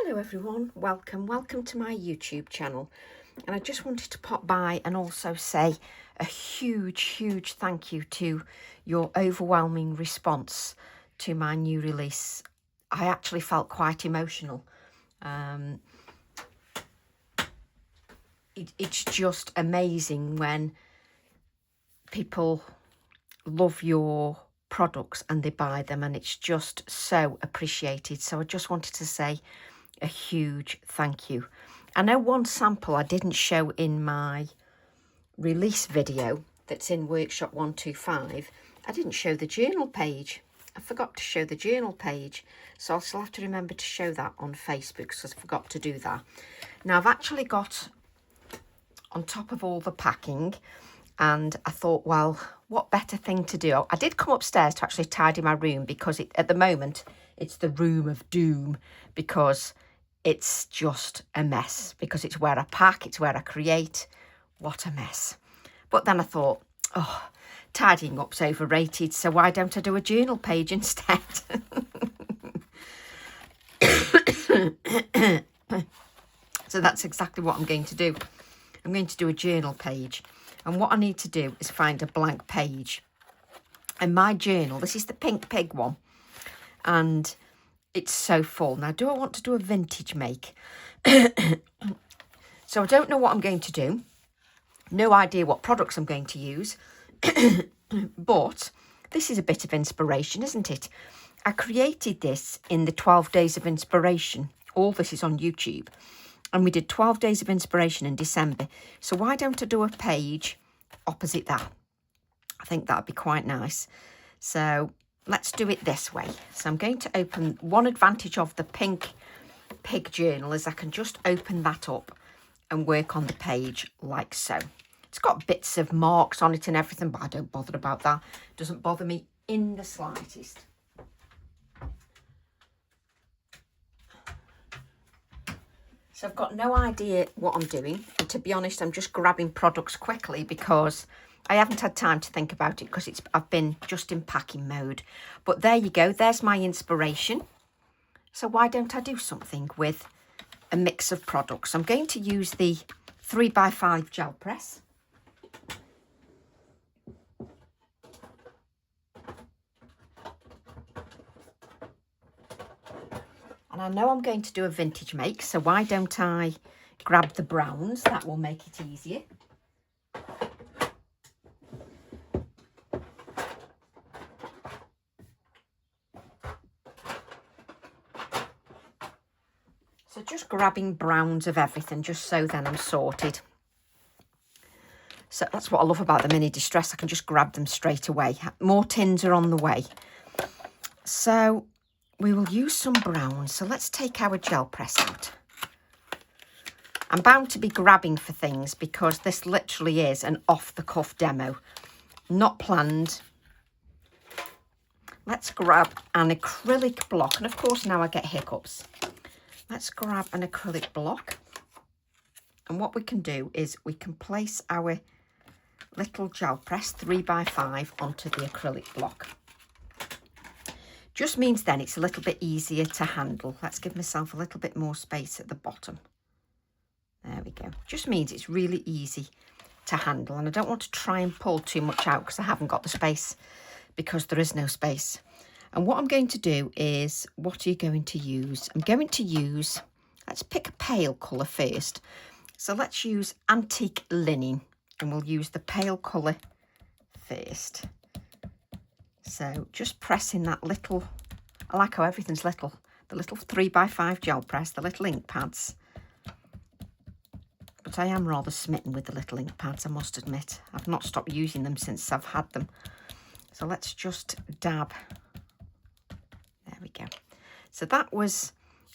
Hello everyone, welcome to my YouTube channel, and I just wanted to pop by and also say a huge thank you to your overwhelming response to my new release. I actually felt quite emotional. It's just amazing when people love your products and they buy them, and it's just so appreciated. So I just wanted to say a huge thank you. I know one sample I didn't show in my release video that's in workshop 125. I didn't show the journal page. I forgot to show the journal page, so I'll still have to remember to show that on Facebook because I forgot to do that. Now I've actually got on top of all the packing, and I thought, well, what better thing to do? I did come upstairs to actually tidy my room because at the moment it's the room of doom, because it's just a mess, because it's where I pack, it's where I create. What a mess. But then I thought, oh, tidying up's overrated, so why don't I do a journal page instead? So that's exactly what I'm going to do. I'm going to do a journal page. And what I need to do is find a blank page. And my journal, this is the Pink Pig one. And it's so full. Now, do I want to do a vintage make? So I don't know what I'm going to do. No idea what products I'm going to use. But this is a bit of inspiration, isn't it? I created this in the 12 Days of Inspiration. All this is on YouTube. And we did 12 Days of Inspiration in December. So why don't I do a page opposite that? I think that'd be quite nice. So let's do it this way. So I'm going to open, one advantage of the Pink Pig journal is I can just open that up and work on the page like so. It's got bits of marks on it and everything, but I don't bother about that. It doesn't bother me in the slightest. So I've got no idea what I'm doing. And to be honest, I'm just grabbing products quickly because I haven't had time to think about it because I've been just in packing mode. But there you go. There's my inspiration. So why don't I do something with a mix of products? I'm going to use the 3x5 gel press. And I know I'm going to do a vintage make, so why don't I grab the browns? That will make it easier. So just grabbing browns of everything, just so then I'm sorted. So that's what I love about the mini distress. I can just grab them straight away. More tins are on the way. So we will use some browns. So let's take our gel press out. I'm bound to be grabbing for things because this literally is an off-the-cuff demo. Not planned. Let's grab an acrylic block. And of course now I get hiccups. Let's grab an acrylic block. And what we can do is we can place our little gel press 3x5 onto the acrylic block. Just means then it's a little bit easier to handle. Let's give myself a little bit more space at the bottom. There we go. Just means it's really easy to handle. And I don't want to try and pull too much out because I haven't got the space, because there is no space. And what I'm going to do is, what are you going to use? I'm going to use, let's pick a pale colour first. So let's use Antique Linen, and we'll use the pale colour first. So just pressing that little, I like how everything's little, the little 3x5 gel press, the little ink pads. But I am rather smitten with the little ink pads, I must admit. I've not stopped using them since I've had them. So let's just dab. There we go. So that was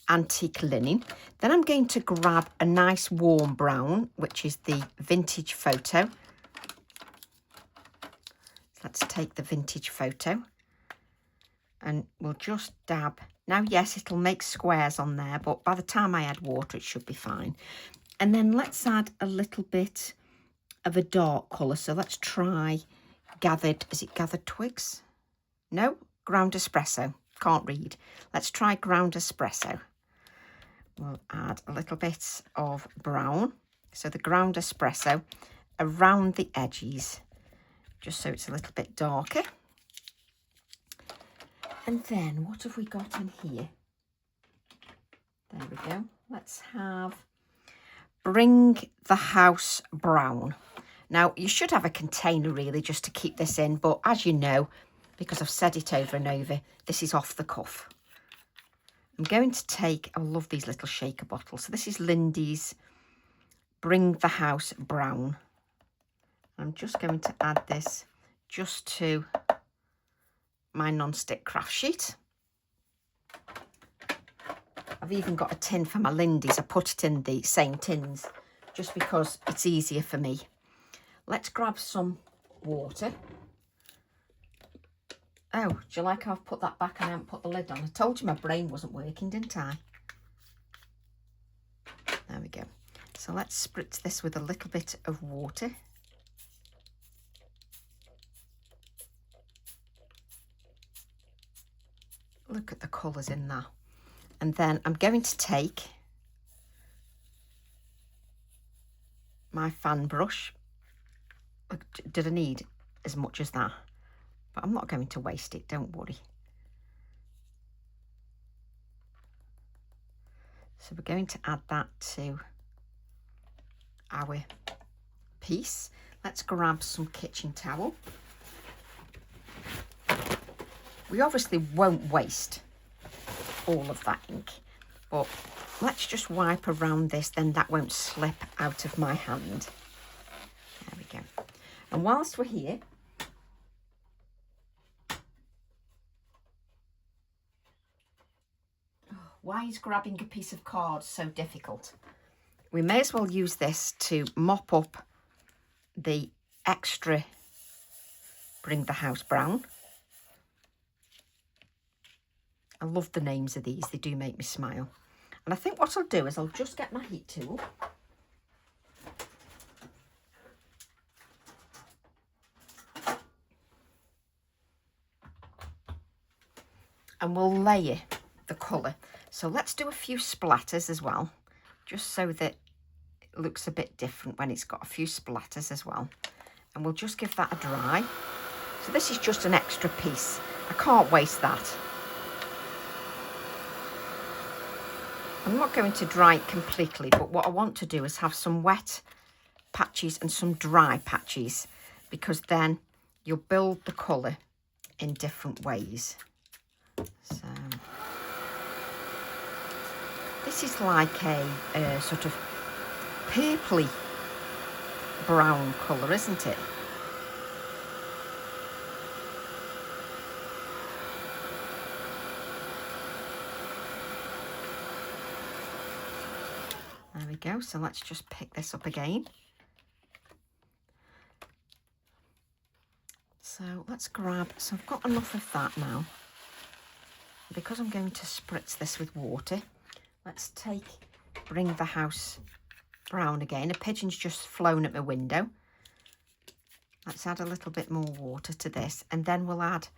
Antique Linen. Then I'm going to grab a nice warm brown, which is the Vintage Photo. Let's take the Vintage Photo and we'll just dab. Now, yes, it'll make squares on there, but by the time I add water, it should be fine. And then let's add a little bit of a dark colour. So let's try Gathered, is it Gathered Twigs? No, Ground Espresso. Can't read. Let's try Ground Espresso. we'll add a little bit of brown. So the ground espresso around the edges, just so it's a little bit darker. And then what have we got in here? There we go. Let's have Bring the House Brown. Now, you should have a container really just to keep this in, but as you know, because I've said it over and over, this is off the cuff. I'm going to take, I love these little shaker bottles. So this is Lindy's Bring the House Brown. I'm just going to add this just to my non-stick craft sheet. I've even got a tin for my Lindy's. I put it in the same tins just because it's easier for me. Let's grab some water. Oh, do you like how I've put that back and I haven't put the lid on? I told you my brain wasn't working, didn't I? There we go. So let's spritz this with a little bit of water. Look at the colours in that. And then I'm going to take my fan brush. Look, did I need as much as that? But I'm not going to waste it, don't worry. So we're going to add that to our piece. Let's grab some kitchen towel. We obviously won't waste all of that ink, but let's just wipe around this, then that won't slip out of my hand. There we go. And whilst we're here, why is grabbing a piece of card so difficult? We may as well use this to mop up the extra Bring the House Brown. I love the names of these, they do make me smile. And I think what I'll do is I'll just get my heat tool. And we'll layer the colour. So let's do a few splatters as well, just so that it looks a bit different when it's got a few splatters as well. And we'll just give that a dry. So this is just an extra piece. I can't waste that. I'm not going to dry it completely, but what I want to do is have some wet patches and some dry patches, because then you'll build the colour in different ways. So this is like a sort of purpley brown colour, isn't it? There we go. So let's just pick this up again. So let's grab, so I've got enough of that now. Because I'm going to spritz this with water, let's take Bring the House Brown again. A pigeon's just flown at my window. Let's add a little bit more water to this, and then we'll add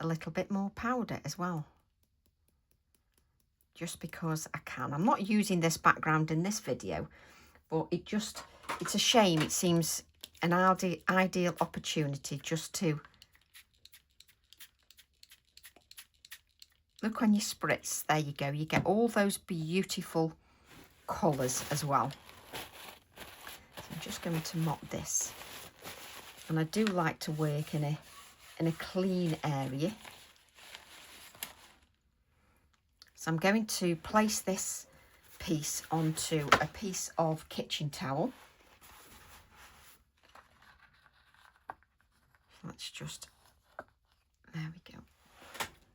a little bit more powder as well. Just because I can. I'm not using this background in this video, but it's a shame. It seems an ideal opportunity just to look when you spritz. There you go. You get all those beautiful colours as well. So I'm just going to mop this. And I do like to work in a clean area. So I'm going to place this piece onto a piece of kitchen towel. Let's just, there we go.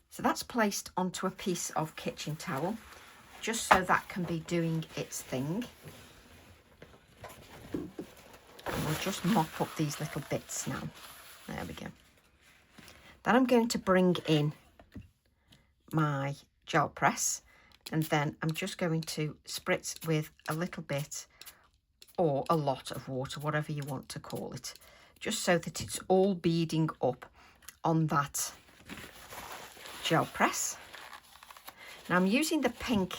So that's placed onto a piece of kitchen towel, just so that can be doing its thing. And we'll just mop up these little bits now. There we go. Then I'm going to bring in my gel press, and then I'm just going to spritz with a little bit or a lot of water, whatever you want to call it, just so that it's all beading up on that gel press. Now I'm using the pink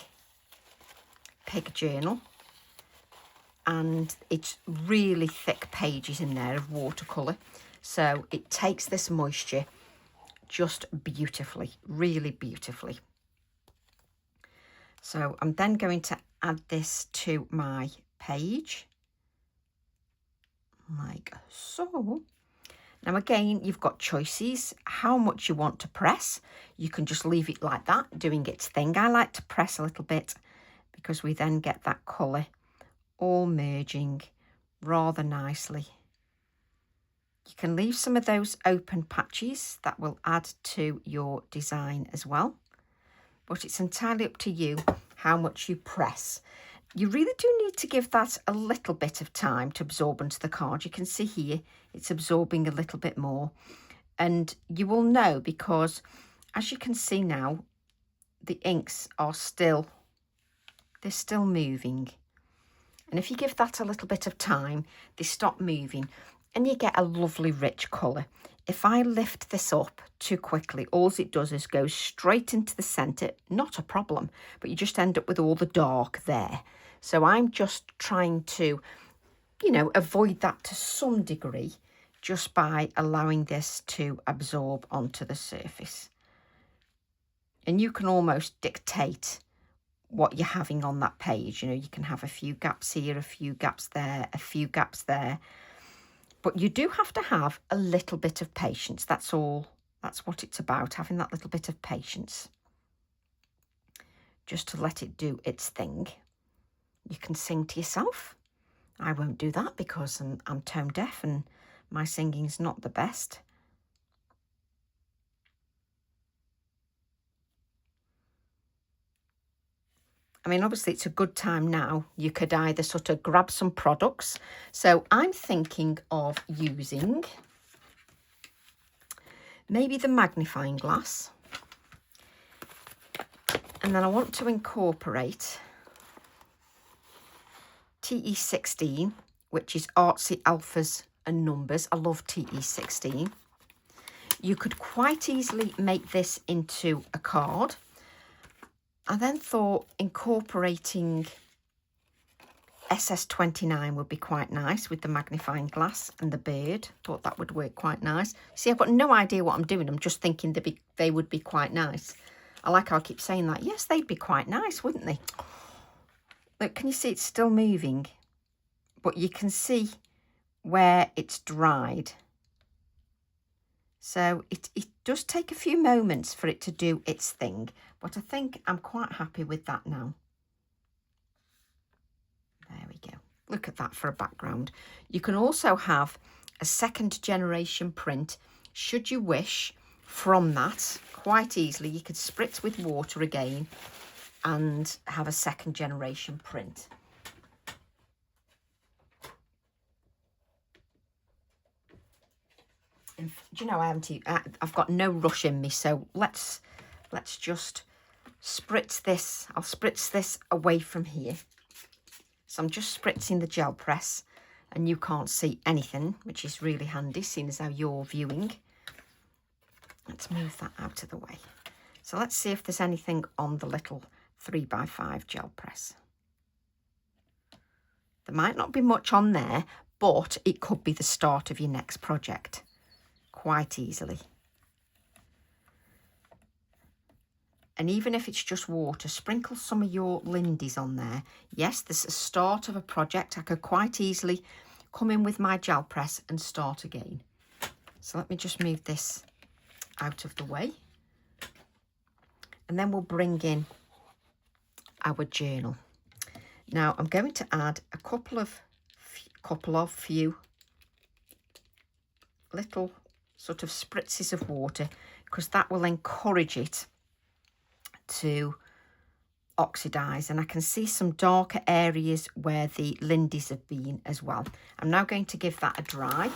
Pig journal, and it's really thick pages in there of watercolour, so it takes this moisture just beautifully, really beautifully. So I'm then going to add this to my page like so. Now again, you've got choices how much you want to press. You can just leave it like that, doing its thing. I like to press a little bit because we then get that colour all merging rather nicely. You can leave some of those open patches, that will add to your design as well. But it's entirely up to you how much you press. You really do need to give that a little bit of time to absorb onto the card. You can see here it's absorbing a little bit more, and you will know because as you can see now, the inks are still, they're still moving. And if you give that a little bit of time, they stop moving and you get a lovely rich colour. If I lift this up too quickly, all it does is go straight into the centre, not a problem, but you just end up with all the dark there. So I'm just trying to, you know, avoid that to some degree just by allowing this to absorb onto the surface. And you can almost dictate what you're having on that page. You know, you can have a few gaps here, a few gaps there, a few gaps there. But you do have to have a little bit of patience. That's all. That's what it's about, having that little bit of patience. Just to let it do its thing. You can sing to yourself. I won't do that because I'm tone deaf and my singing's not the best. I mean, obviously it's a good time now. You could either sort of grab some products. So I'm thinking of using maybe the magnifying glass. And then I want to incorporate TE16, which is Artsy Alphas and Numbers. I love TE16. You could quite easily make this into a card. I then thought incorporating SS29 would be quite nice with the magnifying glass and the bird. Thought that would work quite nice. See, I've got no idea what I'm doing. I'm just thinking they would be quite nice. I like how I keep saying that. Yes, they'd be quite nice, wouldn't they? Look, can you see it's still moving? But you can see where it's dried. So it does take a few moments for it to do its thing, but I think I'm quite happy with that now. There we go. Look at that for a background. You can also have a second generation print, should you wish, from that quite easily. You could spritz with water again and have a second generation print. And do you know, I've got no rush in me, so let's just spritz this. I'll spritz this away from here. So I'm just spritzing the gel press and you can't see anything, which is really handy, seeing as how you're viewing. Let's move that out of the way. So let's see if there's anything on the little 3x5 gel press. There might not be much on there, but it could be the start of your next project quite easily. And even if it's just water, sprinkle some of your Lindy's on there. Yes, this is the start of a project. I could quite easily come in with my gel press and start again. So let me just move this out of the way. And then we'll bring in our journal. Now I'm going to add a couple of few little sort of spritzes of water, because that will encourage it to oxidize. And I can see some darker areas where the Lindy's have been as well. I'm now going to give that a dry.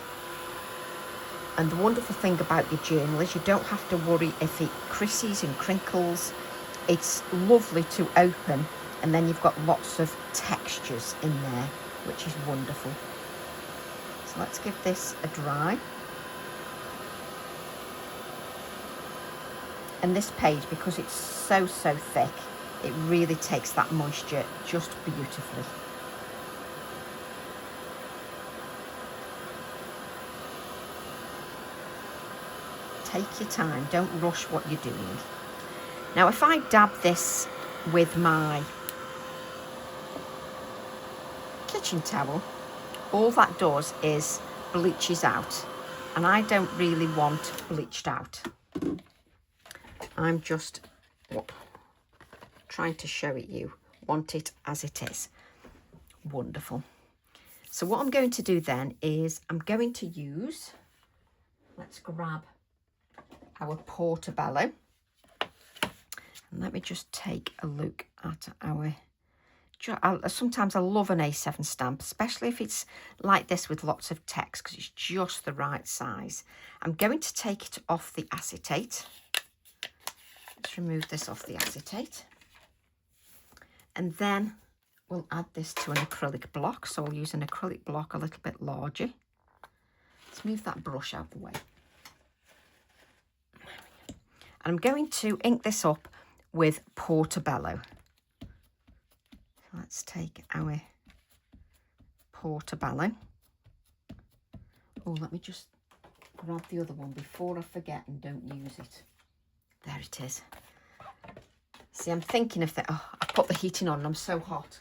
And the wonderful thing about your journal is you don't have to worry if it creases and crinkles. It's lovely to open, and then you've got lots of textures in there, which is wonderful. So let's give this a dry. And this page, because it's so thick, It really takes that moisture just beautifully. Take your time, don't rush what you're doing. Now if I dab this with my kitchen towel, all that does is bleaches out, and I don't really want bleached out. I'm just trying to show it you, want it as it is. Wonderful. So what I'm going to do then is I'm going to use, let's grab our Portobello, and let me just take a look at our, sometimes I love an A7 stamp, especially if it's like this with lots of text, because it's just the right size. I'm going to take it off the acetate. Let's remove this off the acetate. And then we'll add this to an acrylic block. So I'll use an acrylic block a little bit larger. Let's move that brush out the way. And I'm going to ink this up with Portobello. Let's take our Portobello. Oh, let me just grab the other one before I forget and don't use it. There it is. See, I'm thinking of that. Oh, I put the heating on and I'm so hot.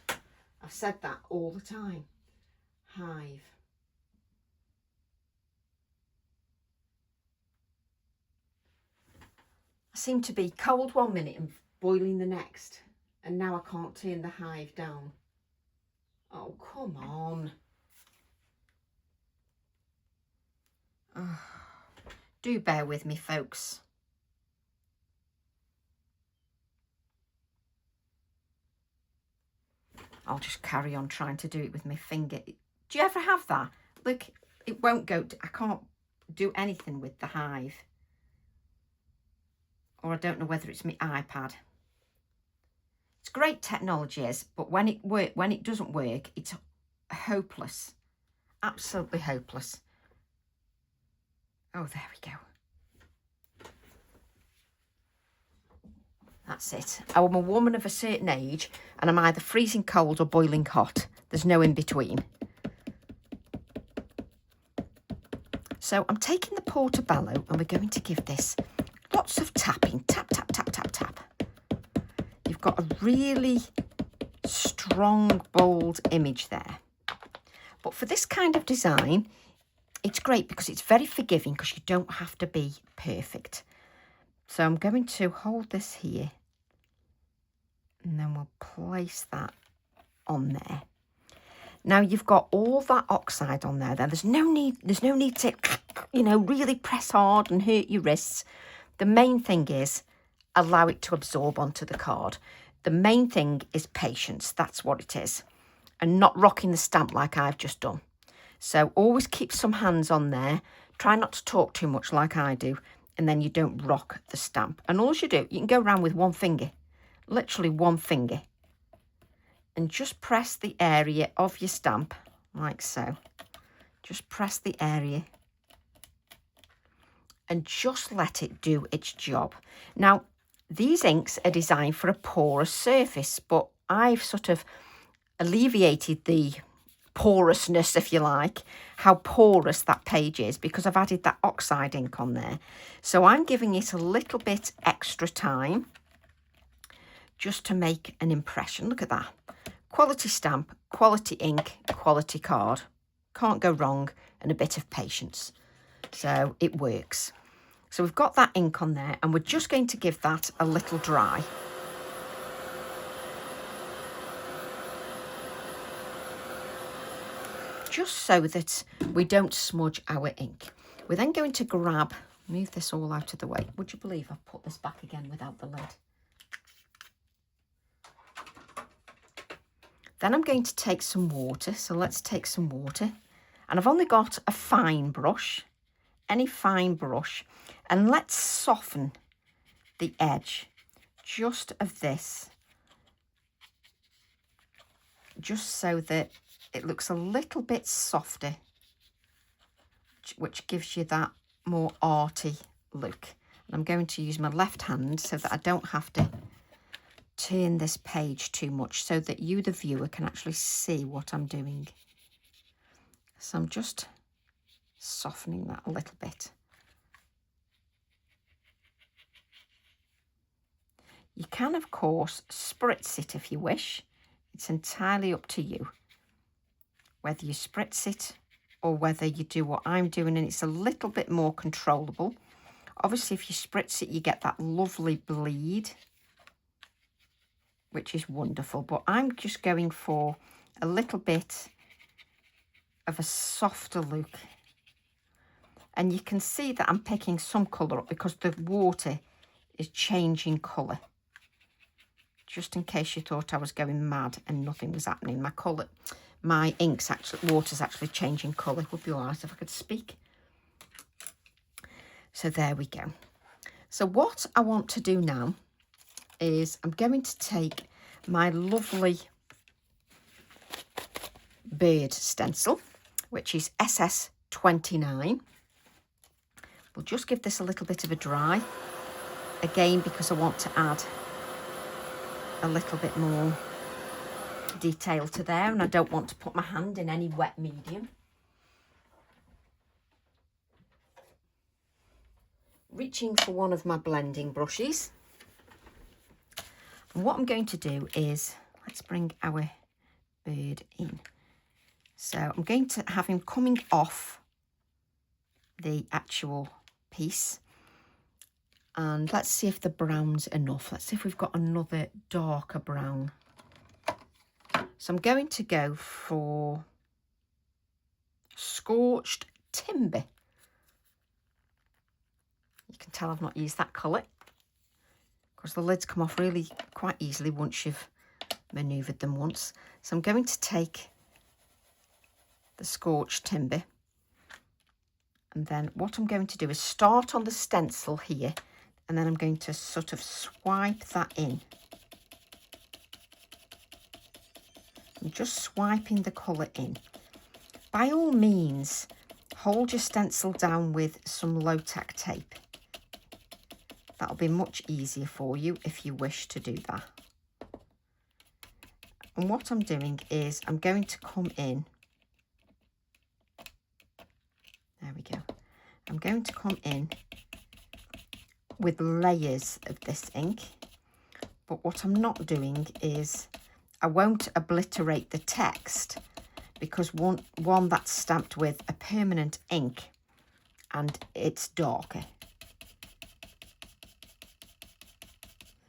I've said that all the time. Hive. I seem to be cold one minute and boiling the next. And now I can't turn the hive down. Oh, come on. Oh, do bear with me, folks. I'll just carry on trying to do it with my finger. Do you ever have that? Look, it won't go. I can't do anything with the hive. Or I don't know whether it's my iPad. It's great technology, but when it doesn't work, it's hopeless. Absolutely hopeless. Oh, there we go. That's it. I'm a woman of a certain age and I'm either freezing cold or boiling hot. There's no in between. So I'm taking the Portobello and we're going to give this lots of tapping. Tap, tap, tap, tap, tap. You've got a really strong, bold image there. But for this kind of design, it's great because it's very forgiving because you don't have to be perfect. So I'm going to hold this here and then we'll place that on there. Now you've got all that oxide on there. There's no need to, really press hard and hurt your wrists. The main thing is allow it to absorb onto the card. The main thing is patience. That's what it is. And not rocking the stamp like I've just done. So always keep some hands on there. Try not to talk too much like I do. And then you don't rock the stamp. And all you do, you can go around with one finger. Literally one finger. And just press the area of your stamp, like so. Just press the area. And just let it do its job. Now, these inks are designed for a porous surface, but I've sort of alleviated the porousness, if you like, how porous that page is, because I've added that oxide ink on there. So I'm giving it a little bit extra time just to make an impression. Look at that. Quality stamp, quality ink, quality card. Can't go wrong, and a bit of patience. So it works. So we've got that ink on there and we're just going to give that a little dry. Just so that we don't smudge our ink. We're then going to move this all out of the way. Would you believe I've put this back again without the lid? Then I'm going to take some water. So let's take some water. And I've only got a fine brush, any fine brush. And let's soften the edge just of this, just so that it looks a little bit softer, which gives you that more arty look. And I'm going to use my left hand so that I don't have to turn this page too much so that you, the viewer, can actually see what I'm doing. So I'm just softening that a little bit. You can, of course, spritz it if you wish. It's entirely up to you whether you spritz it or whether you do what I'm doing, and it's a little bit more controllable. Obviously, if you spritz it, you get that lovely bleed, which is wonderful. But I'm just going for a little bit of a softer look. And you can see that I'm picking some colour up because the water is changing colour. Just in case you thought I was going mad and nothing was happening. My water's actually changing colour. It would be all right if I could speak. So there we go. So what I want to do now is I'm going to take my lovely bird stencil, which is SS29. We'll just give this a little bit of a dry. Again, because I want to add a little bit more detail to there, and I don't want to put my hand in any wet medium. Reaching for one of my blending brushes. And what I'm going to do is, let's bring our bird in. So I'm going to have him coming off the actual piece. And let's see if the brown's enough. Let's see if we've got another darker brown. So I'm going to go for Scorched Timber. You can tell I've not used that colour because the lids come off really quite easily once you've manoeuvred them once. So I'm going to take the Scorched Timber, and then what I'm going to do is start on the stencil here, and then I'm going to sort of swipe that in. I'm just swiping the colour in. By all means, hold your stencil down with some low-tack tape. That'll be much easier for you if you wish to do that. And what I'm doing is I'm going to come in. There we go. I'm going to come in with layers of this ink. But what I'm not doing is I won't obliterate the text because one that's stamped with a permanent ink and it's darker.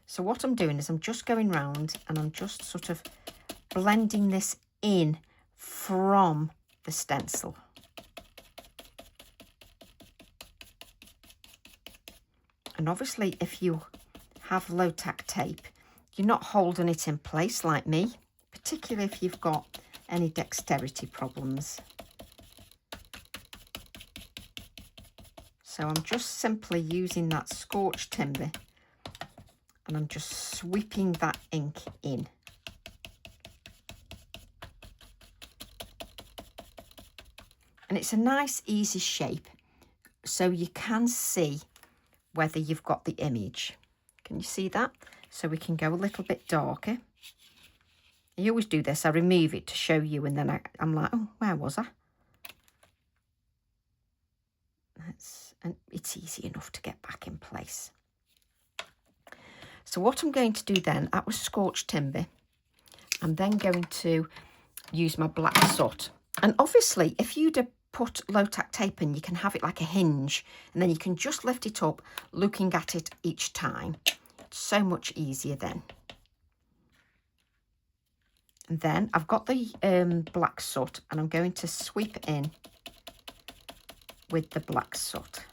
So what I'm doing is I'm just going round and I'm just sort of blending this in from the stencil. And obviously if you have low-tack tape, you're not holding it in place like me, particularly if you've got any dexterity problems. So I'm just simply using that Scorched Timber and I'm just sweeping that ink in. And it's a nice easy shape so you can see whether you've got the image. Can you see that? So we can go a little bit darker. I always do this, I remove it to show you and then I'm like, oh, where was I? And it's easy enough to get back in place. So what I'm going to do then, that was Scorched Timber. I'm then going to use my black soot. And obviously, if you'd have put low-tack tape in, you can have it like a hinge, and then you can just lift it up, looking at it each time. It's so much easier then. And then I've got the black soot, and I'm going to sweep it in with the black soot.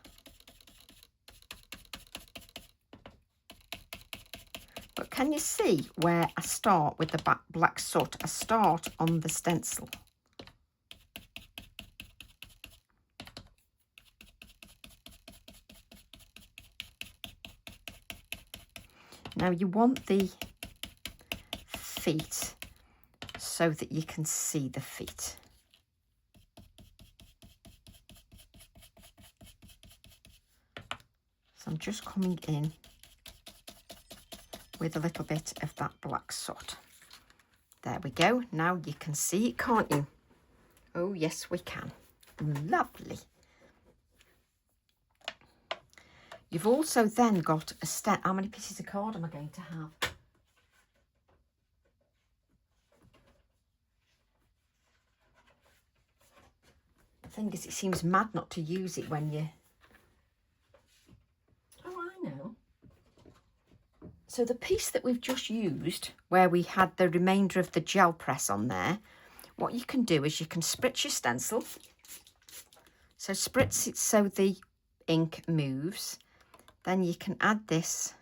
But can you see where I start with the black soot? I start on the stencil. Now you want the feet so that you can see the feet. So I'm just coming in with a little bit of that black soot. There we go. Now you can see it, can't you? Oh, yes, we can. Lovely. You've also then got a step. How many pieces of card am I going to have? The thing is, it seems mad not to use it when you... Oh, I know. So the piece that we've just used, where we had the remainder of the gel press on there, what you can do is you can spritz your stencil. So spritz it so the ink moves. Then you can add this,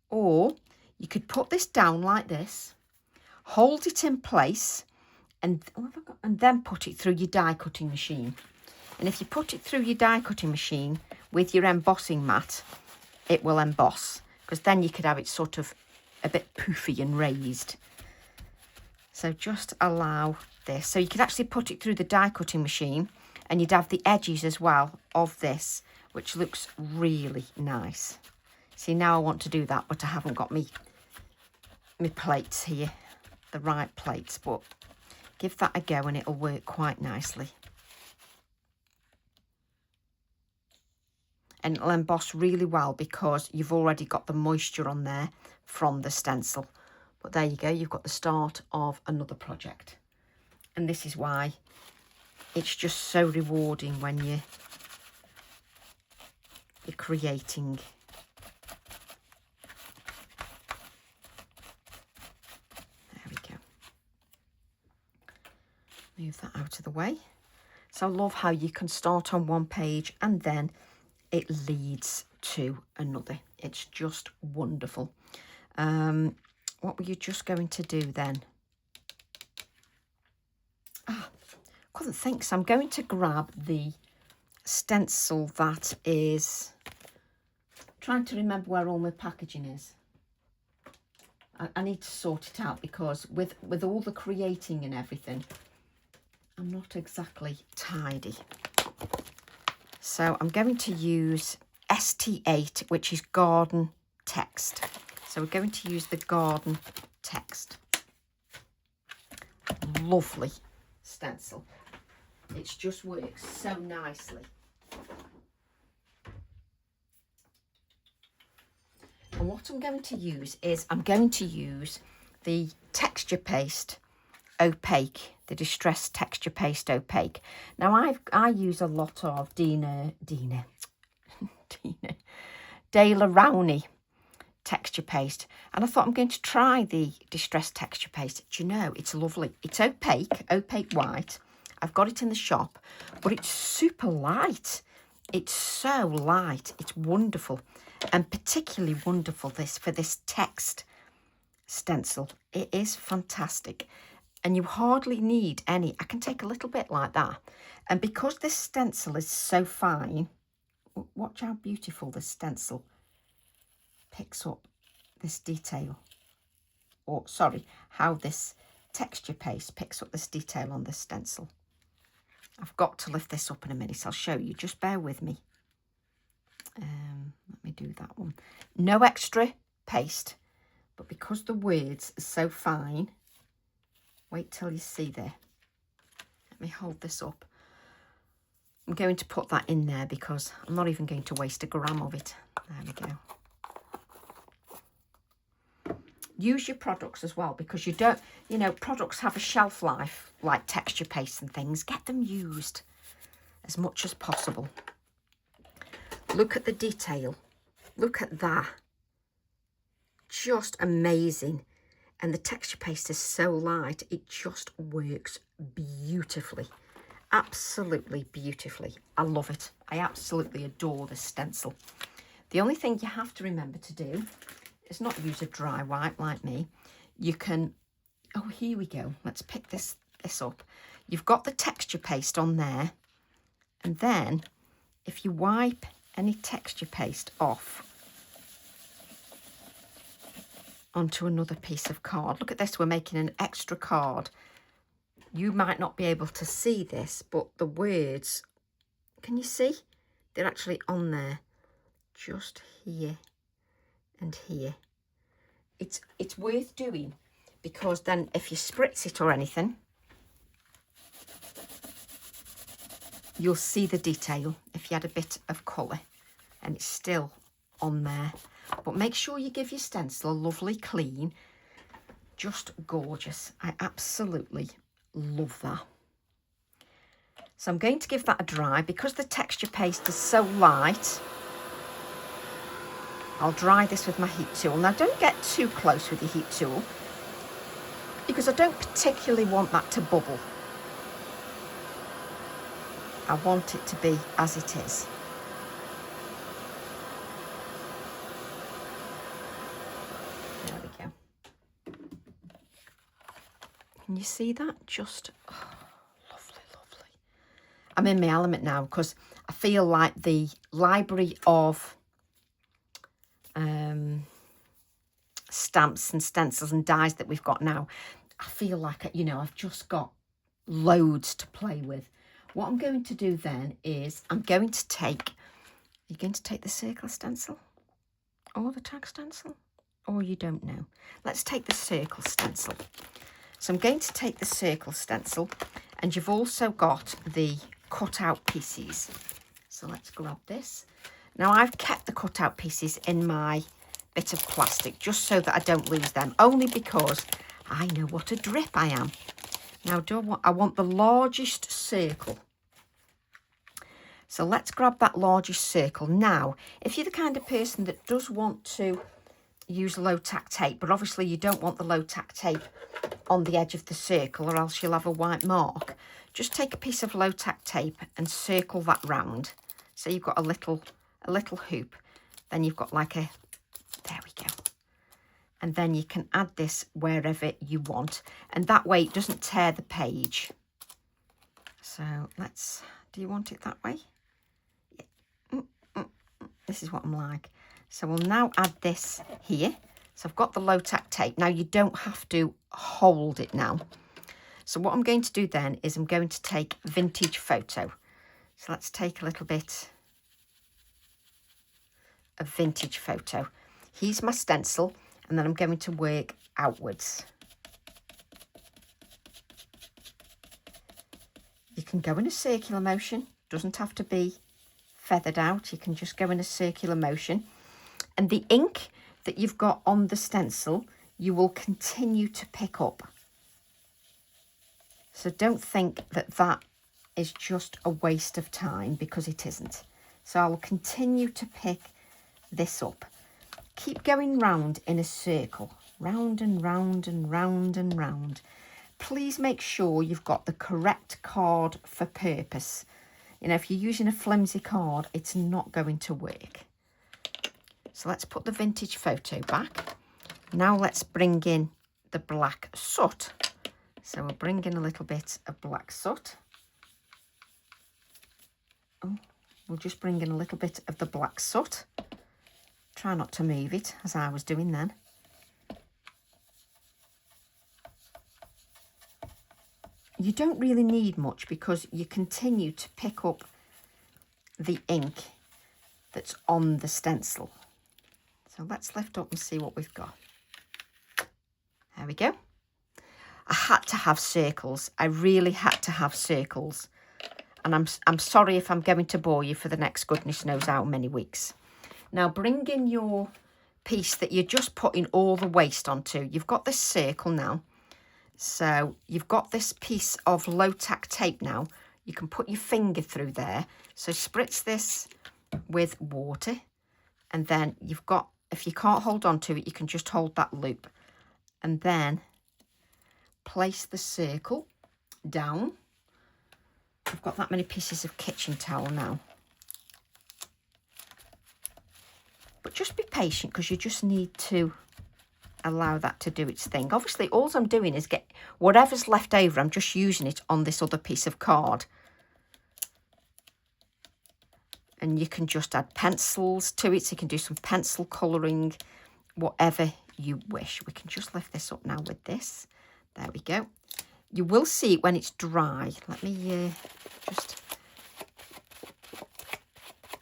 or you could put this down like this, hold it in place, and then put it through your die cutting machine. And if you put it through your die cutting machine with your embossing mat, it will emboss, because then you could have it sort of a bit poofy and raised. So just allow this. So you could actually put it through the die cutting machine, and you'd have the edges as well of this, which looks really nice. See, now I want to do that, but I haven't got my plates here, the right plates, but give that a go and it'll work quite nicely. And it'll emboss really well because you've already got the moisture on there from the stencil. But there you go, you've got the start of another project. And this is why it's just so rewarding when you're creating. There we go. Move that out of the way. So I love how you can start on one page and then it leads to another. It's just wonderful. What were you just going to do then? Couldn't think. So I'm going to grab the stencil that is... trying to remember where all my packaging is. I need to sort it out because with all the creating and everything, I'm not exactly tidy. So I'm going to use ST8, which is Garden Text. So we're going to use the Garden Text. Lovely stencil. It just works so nicely. And what I'm going to use is I'm going to use the Texture Paste Opaque, the Distress Texture Paste Opaque. Now I use a lot of Daler Rowney texture paste, and I thought I'm going to try the Distress Texture Paste. Do you know, it's lovely. It's opaque white. I've got it in the shop, but it's super light. It's so light. It's wonderful, and particularly wonderful for this text stencil. It is fantastic, and you hardly need any. I can take a little bit like that, and because this stencil is so fine, watch how beautiful this stencil picks up this detail, or sorry, how this texture paste picks up this detail on this stencil. I've got to lift this up in a minute. I'll show you. Just bear with me. Let me do that one. No extra paste, but because the words are so fine, wait till you see there. Let me hold this up. I'm going to put that in there because I'm not even going to waste a gram of it. There we go. Use your products as well, because you don't, you know, products have a shelf life like texture paste and things. Get them used as much as possible. Look at the detail. Look at that. Just amazing. And the texture paste is so light, it just works beautifully. Absolutely beautifully. I love it. I absolutely adore this stencil. The only thing you have to remember to do is not use a dry wipe like me. You can, oh, here we go. Let's pick this up. You've got the texture paste on there. And then if you wipe any texture paste off onto another piece of card. Look at this, we're making an extra card. You might not be able to see this, but the words, can you see? They're actually on there, just here and here. it's worth doing, because then if you spritz it or anything, you'll see the detail if you had a bit of colour and it's still on there. But make sure you give your stencil a lovely clean. Just gorgeous. I absolutely love that. So I'm going to give that a dry. Because the texture paste is so light, I'll dry this with my heat tool. Now don't get too close with your heat tool, because I don't particularly want that to bubble. I want it to be as it is. There we go. Can you see that? Just lovely, lovely. I'm in my element now, because I feel like the library of stamps and stencils and dies that we've got now, I feel like, you know, I've just got loads to play with. What I'm going to do then is I'm going to take, are you going to take the circle stencil or the tag stencil, or you don't know? Let's take the circle stencil. So I'm going to take the circle stencil, and you've also got the cutout pieces. So let's grab this. Now I've kept the cutout pieces in my bit of plastic just so that I don't lose them, only because I know what a drip I am. Now I want the largest circle. So let's grab that largest circle. Now, if you're the kind of person that does want to use low tack tape, but obviously you don't want the low tack tape on the edge of the circle, or else you'll have a white mark, just take a piece of low tack tape and circle that round. So you've got a little hoop, then you've got like a, there we go. And then you can add this wherever you want, and that way it doesn't tear the page. So do you want it that way? Yeah. This is what I'm like. So we'll now add this here. So I've got the low tack tape. Now you don't have to hold it now. So what I'm going to do then is I'm going to take Vintage Photo. So let's take a little bit of Vintage Photo. Here's my stencil, and then I'm going to work outwards. You can go in a circular motion, doesn't have to be feathered out. You can just go in a circular motion, and the ink that you've got on the stencil you will continue to pick up. So don't think that that is just a waste of time, because it isn't. So I will continue to pick this up. Keep going round in a circle, round and round and round and round. Please make sure you've got the correct card for purpose. You know, if you're using a flimsy card, it's not going to work. So let's put the Vintage Photo back. Now let's bring in the black soot. So we'll bring in a little bit of black soot. Oh, we'll just bring in a little bit of the black soot. Try not to move it, as I was doing then. You don't really need much, because you continue to pick up the ink that's on the stencil. So let's lift up and see what we've got. There we go. I had to have circles. I really had to have circles. And I'm sorry if I'm going to bore you for the next goodness knows how many weeks. Now bring in your piece that you're just putting all the waste onto. You've got this circle now. So you've got this piece of low tack tape now. You can put your finger through there. So spritz this with water. And then you've got, if you can't hold on to it, you can just hold that loop. And then place the circle down. I've got that many pieces of kitchen towel now. But just be patient, because you just need to allow that to do its thing. Obviously, all I'm doing is get whatever's left over, I'm just using it on this other piece of card. And you can just add pencils to it. So you can do some pencil colouring, whatever you wish. We can just lift this up now with this. There we go. You will see it when it's dry. Let me just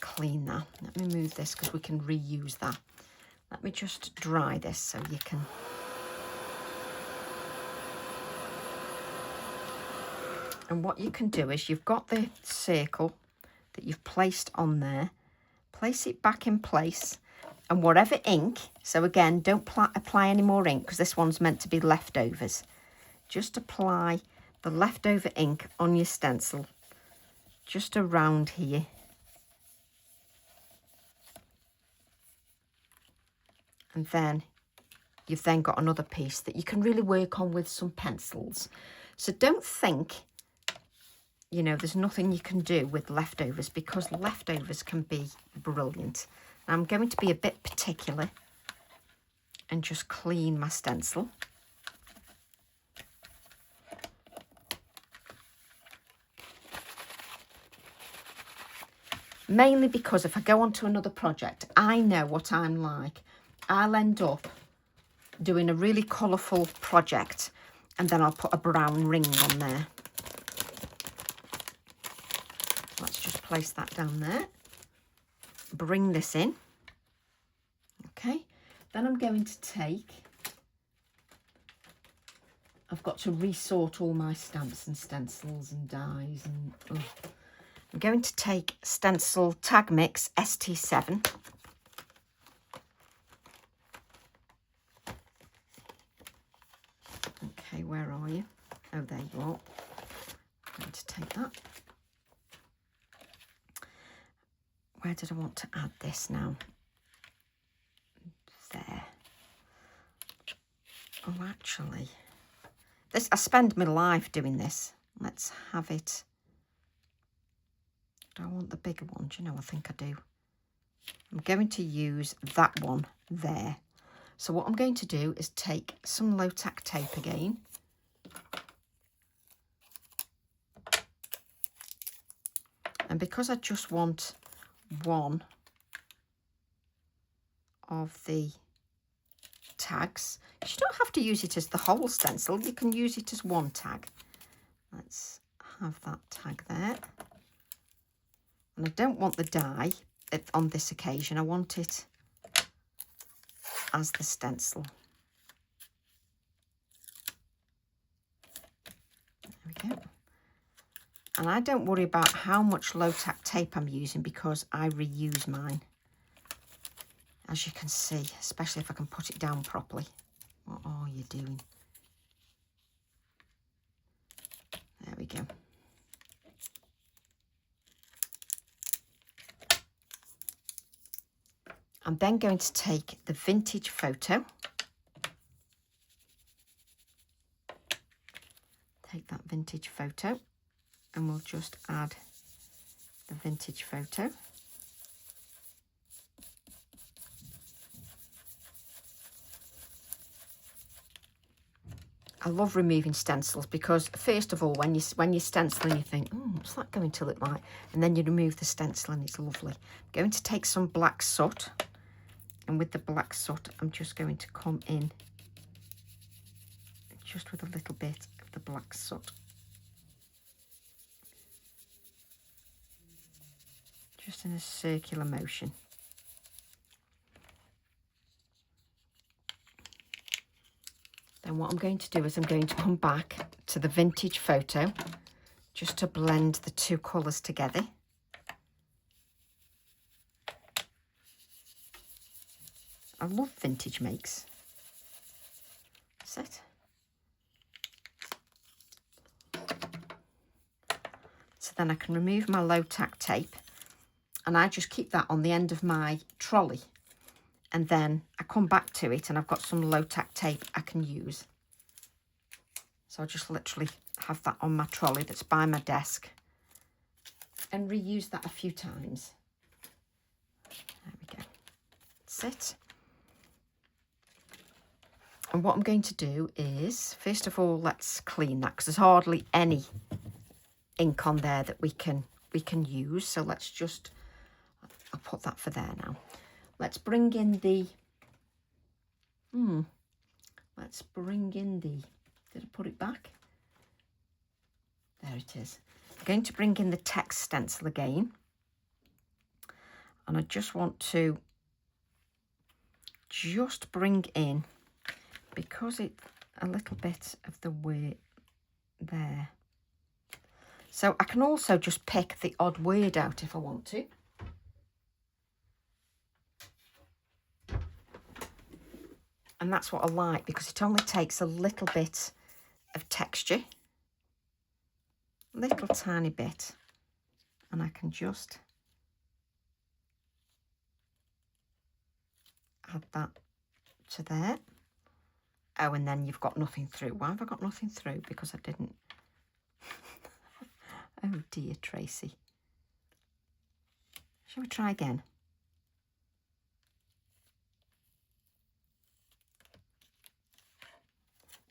clean that. Let me move this, because we can reuse that. Let me just dry this so you can... And what you can do is you've got the circle that you've placed on there. Place it back in place. And whatever ink, so again, don't apply any more ink because this one's meant to be leftovers. Just apply the leftover ink on your stencil, just around here. And then you've then got another piece that you can really work on with some pencils. So don't think, you know, there's nothing you can do with leftovers, because leftovers can be brilliant. Now I'm going to be a bit particular and just clean my stencil. Mainly because if I go on to another project, I know what I'm like. I'll end up doing a really colourful project and then I'll put a brown ring on there. Let's just place that down there. Bring this in. Okay, then I'm going to take... I've got to resort all my stamps and stencils and dies and... Oh. I'm going to take Stencil Tag Mix ST7. Okay, where are you? Oh, there you are. I'm going to take that. Where did I want to add this now? There. Oh, actually, this, I spend my life doing this. Let's have it. Do I want the bigger one? Do you know, I think I do. I'm going to use that one there. So what I'm going to do is take some low tack tape again. And because I just want one of the tags, you don't have to use it as the whole stencil. You can use it as one tag. Let's have that tag there. And I don't want the die on this occasion. I want it as the stencil. There we go. And I don't worry about how much low tack tape I'm using because I reuse mine. As you can see, especially if I can put it down properly. What are you doing? There we go. I'm then going to take the vintage photo. Take that vintage photo and we'll just add the vintage photo. I love removing stencils because first of all, when you're stenciling, you think, oh, what's that going to look like? And then you remove the stencil and it's lovely. I'm going to take some black soot. And with the black soot, I'm just going to come in just with a little bit of the black soot. Just in a circular motion. Then what I'm going to do is I'm going to come back to the vintage photo just to blend the two colours together. I love vintage makes. That's it. So then I can remove my low tack tape and I just keep that on the end of my trolley. And then I come back to it and I've got some low tack tape I can use. So I'll just literally have that on my trolley that's by my desk and reuse that a few times. There we go. That's it. And what I'm going to do is, first of all, let's clean that because there's hardly any ink on there that we can use. So let's just, I'll put that for there now. Let's bring in the, let's bring in the, did I put it back? There it is. I'm going to bring in the text stencil again. And I just want to just bring in, because it's a little bit of the way there. So I can also just pick the odd word out if I want to. And that's what I like, because it only takes a little bit of texture, little tiny bit, and I can just add that to there. Oh, and then you've got nothing through. Why have I got nothing through? Because I didn't. Oh dear, Tracy. Shall we try again?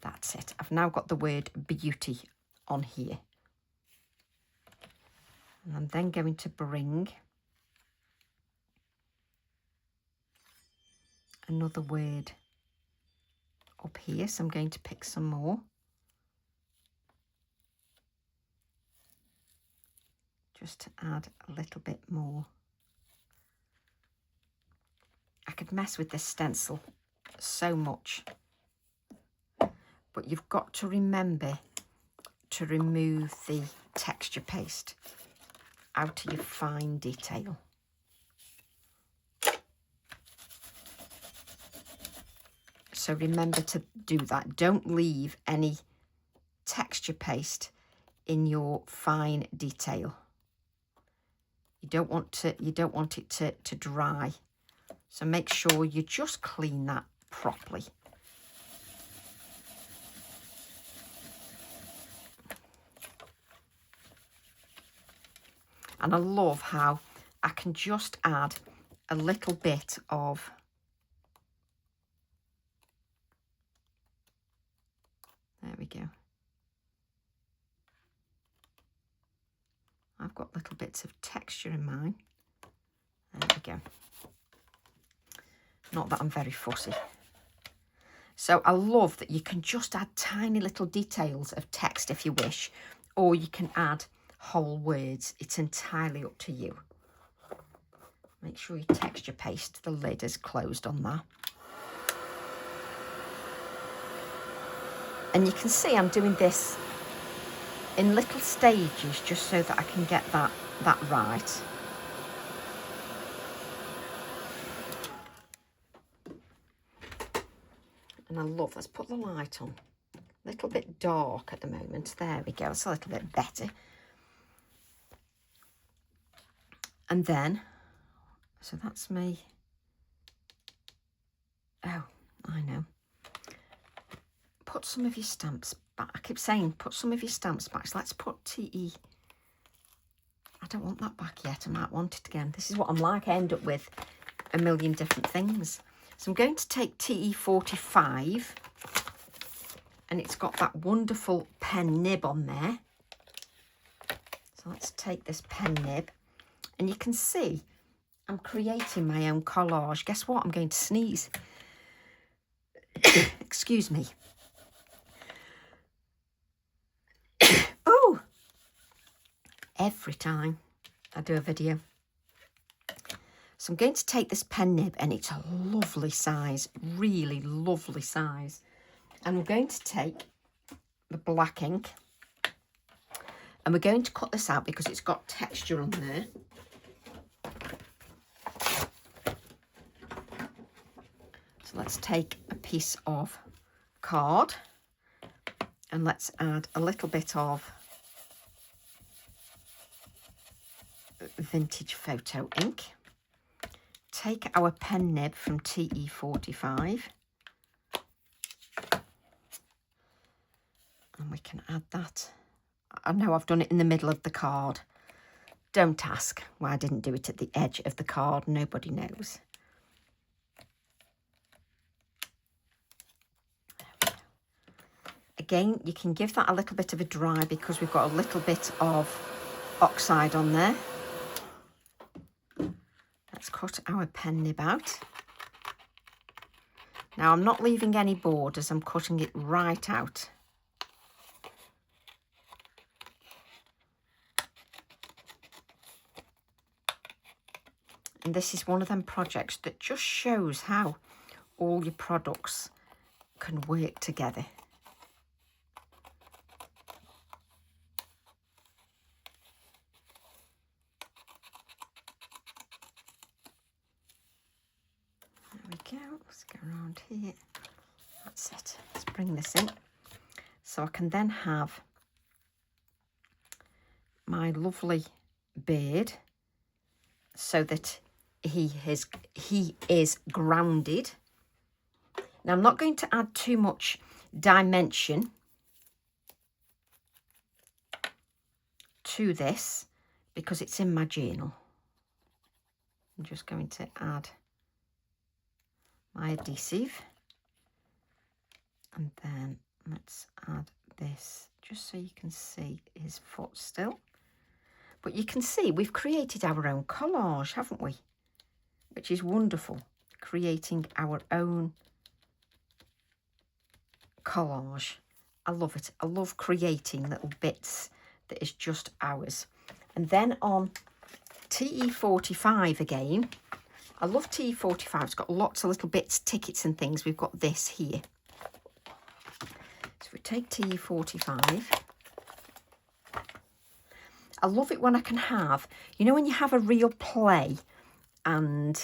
That's it. I've now got the word beauty on here. And I'm then going to bring another word up here. So I'm going to pick some more. Just to add a little bit more. I could mess with this stencil so much. But you've got to remember to remove the texture paste out of your fine detail. So remember to do that. Don't leave any texture paste in your fine detail. You don't want it to dry. So make sure you just clean that properly. And I love how I can just add a little bit of there we go. I've got little bits of texture in mine. There we go. Not that I'm very fussy. So I love that you can just add tiny little details of text if you wish, or you can add whole words. It's entirely up to you. Make sure you texture paste. The lid is closed on that. And you can see I'm doing this in little stages just so that I can get that right. And I love, let's put the light on. A little bit dark at the moment. There we go, it's a little bit better. And then, so that's me. Oh, I know. Put some of your stamps back. I keep saying put some of your stamps back. So let's put TE. I don't want that back yet. I might want it again. This is what I'm like. I end up with a million different things. So I'm going to take TE45. And it's got that wonderful pen nib on there. So let's take this pen nib. And you can see I'm creating my own collage. Guess what? I'm going to sneeze. Excuse me. Oh! Every time I do a video. So I'm going to take this pen nib, and it's a lovely size, really lovely size. And we're going to take the black ink, and we're going to cut this out because it's got texture on there. So let's take a piece of card and let's add a little bit of vintage photo ink. Take our pen nib from TE45 and we can add that. I know I've done it in the middle of the card. Don't ask why I didn't do it at the edge of the card. Nobody knows. Again, you can give that a little bit of a dry because we've got a little bit of oxide on there. Let's cut our pen nib out. Now I'm not leaving any borders, I'm cutting it right out. And this is one of them projects that just shows how all your products can work together. There we go. Let's go around here. That's it. Let's bring this in. So I can then have my lovely bird so that he is grounded. Now I'm not going to add too much dimension to this because it's in my journal. I'm just going to add my adhesive, and then let's add this just so you can see his foot still. But you can see we've created our own collage, haven't we? Which is wonderful, creating our own collage. I love it. I love creating little bits that is just ours. And then on TE45 again, I love TE45. It's got lots of little bits, tickets and things. We've got this here. So if we take TE45, I love it when I can have, you know, when you have a real play and,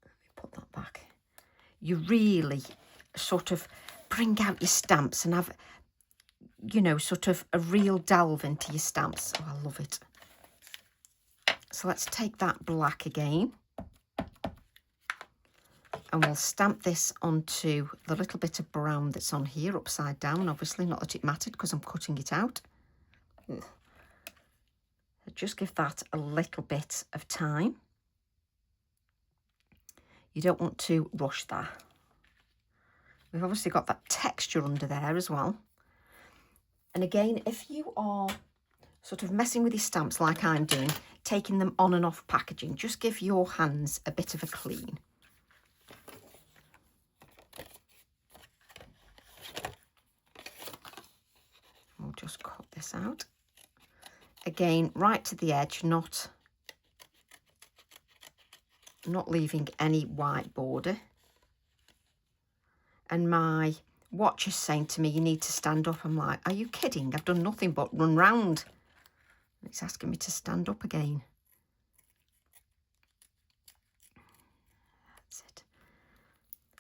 let me put that back, you really sort of bring out your stamps and have, you know, sort of a real delve into your stamps. Oh, I love it. So let's take that black again and we'll stamp this onto the little bit of brown that's on here upside down, obviously, not that it mattered because I'm cutting it out. Ugh. Just give that a little bit of time. You don't want to rush that. We've obviously got that texture under there as well. And again, if you are sort of messing with your stamps like I'm doing, taking them on and off packaging, just give your hands a bit of a clean. We'll just cut this out. Again, right to the edge, not leaving any white border. And my watch is saying to me, you need to stand up. I'm like, are you kidding? I've done nothing but run round. It's asking me to stand up again. That's it.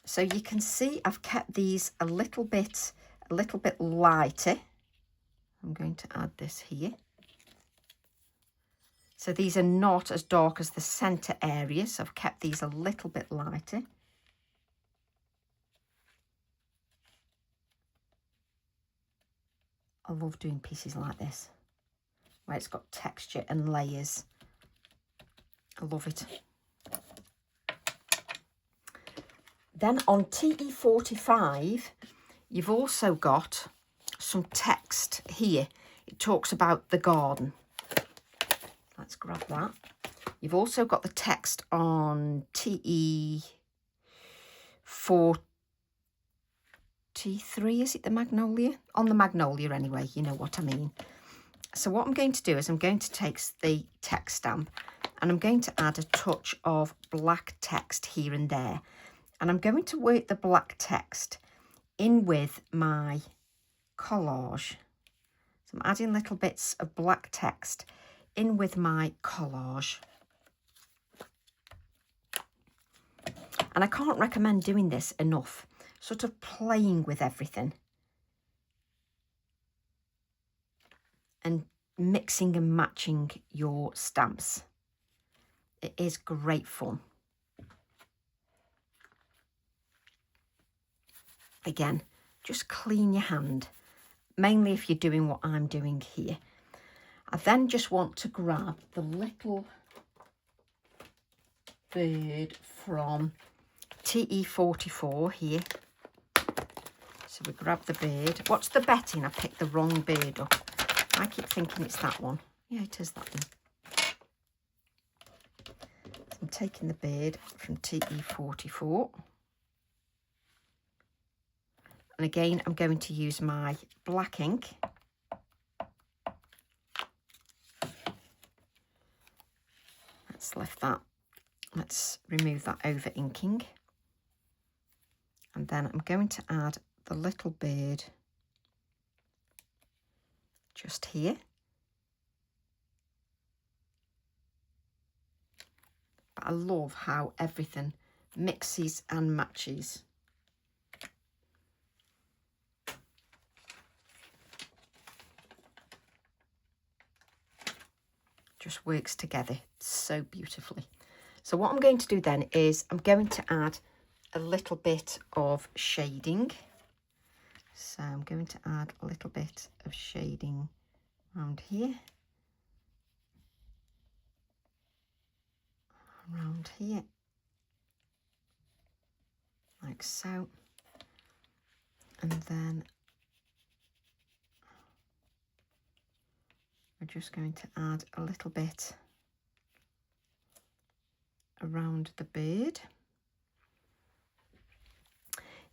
So you can see I've kept these a little bit lighter. I'm going to add this here. So these are not as dark as the centre area, so I've kept these a little bit lighter. I love doing pieces like this, where it's got texture and layers. I love it. Then on TE45, you've also got some text here. It talks about the garden. Let's grab that. You've also got the text on TE43, is it the magnolia? On the magnolia anyway, you know what I mean. So what I'm going to do is I'm going to take the text stamp and I'm going to add a touch of black text here and there. And I'm going to work the black text in with my collage. So I'm adding little bits of black text in with my collage. And I can't recommend doing this enough, sort of playing with everything and mixing and matching your stamps. It is great fun. Again, just clean your hand, mainly if you're doing what I'm doing here. I then just want to grab the little bird from TE44 here. So we grab the bird. What's the betting? I picked the wrong bird up. I keep thinking it's that one. Yeah, it is that one. So I'm taking the bird from TE44. And again, I'm going to use my black ink. Let's lift that Let's remove that over inking. And then I'm going to add the little bird just here. But I love how everything mixes and matches. Just works together so beautifully. So what I'm going to do then is I'm going to add a little bit of shading. So I'm going to add a little bit of shading around here. Around here. Like so. And then we're just going to add a little bit around the bird.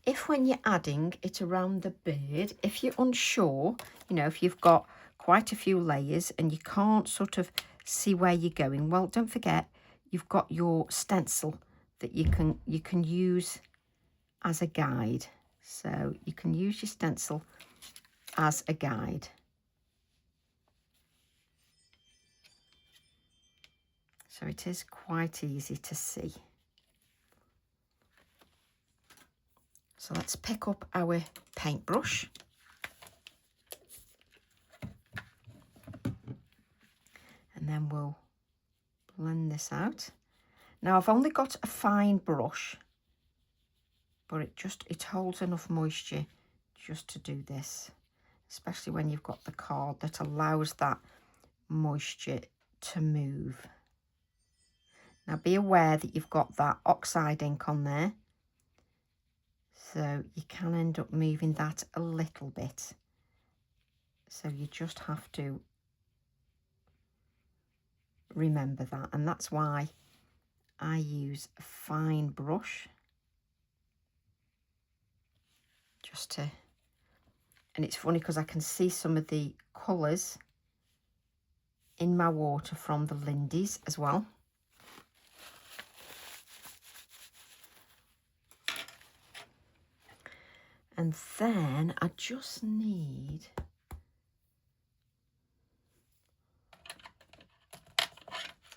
If when you're adding it around the bird, if you're unsure, you know, if you've got quite a few layers and you can't sort of see where you're going, well, don't forget you've got your stencil that you can use as a guide. So you can use your stencil as a guide. So it is quite easy to see. So let's pick up our paintbrush. And then we'll blend this out. Now I've only got a fine brush, but it holds enough moisture just to do this, especially when you've got the card that allows that moisture to move. Now be aware that you've got that oxide ink on there, so you can end up moving that a little bit. So you just have to remember that, and that's why I use a fine brush just to, and it's funny because I can see some of the colours in my water from the Lindy's as well. And then I just need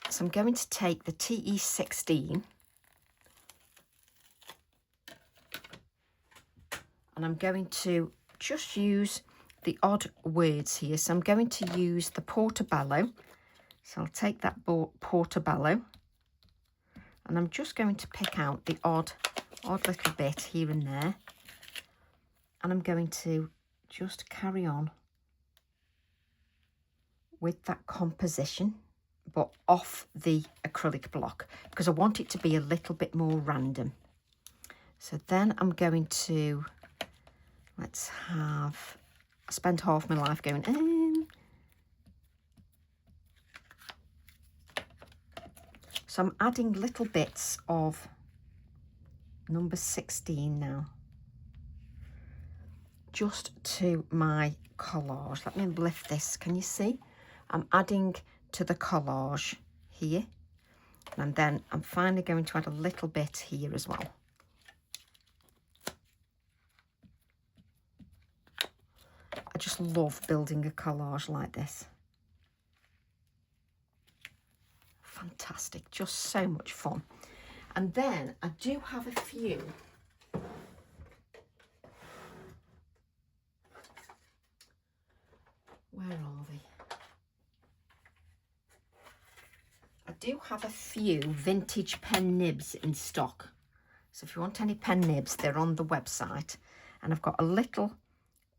so I'm going to take the TE16 and I'm going to just use the odd words here. So I'm going to use the Portobello. So I'll take that Portobello and I'm just going to pick out the odd little bit here and there. And I'm going to just carry on with that composition, but off the acrylic block, because I want it to be a little bit more random. So then I'm going to, I spent half my life going, So I'm adding little bits of number 16 now, just to my collage. Let me lift this, can you see? I'm adding to the collage here, and then I'm finally going to add a little bit here as well. I just love building a collage like this. Fantastic, just so much fun. And then I do have a few where are they? I do have a few vintage pen nibs in stock. So if you want any pen nibs, they're on the website. And I've got a little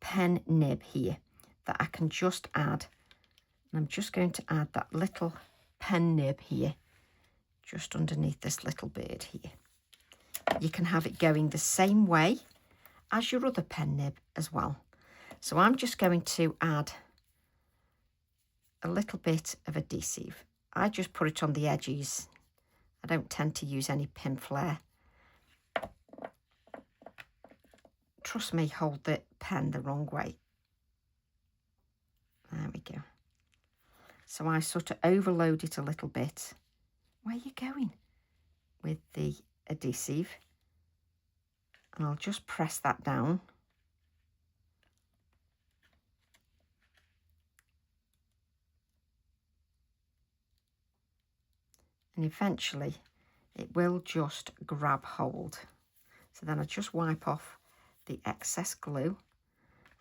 pen nib here that I can just add. And I'm just going to add that little pen nib here, just underneath this little bird here. You can have it going the same way as your other pen nib as well. So I'm just going to add a little bit of adhesive. I just put it on the edges. I don't tend to use any pin flare. Trust me, hold the pen the wrong way. There we go. So I sort of overload it a little bit. Where are you going? with the adhesive, and I'll just press that down. And eventually it will just grab hold. So then I just wipe off the excess glue.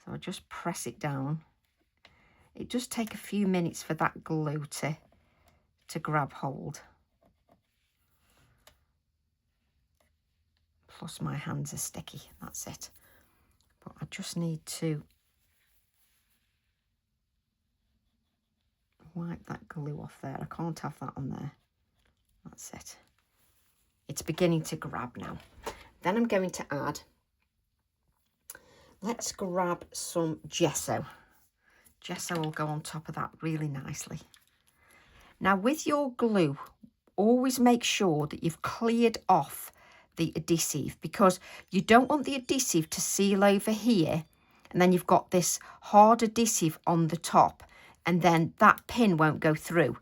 So I just press it down. It does take a few minutes for that glue to grab hold. Plus my hands are sticky, that's it. But I just need to wipe that glue off there. I can't have that on there. That's it. It's beginning to grab now. Then I'm going to add, let's grab some gesso. Gesso will go on top of that really nicely. Now with your glue, always make sure that you've cleared off the adhesive, because you don't want the adhesive to seal over here and then you've got this hard adhesive on the top and then that pin won't go through.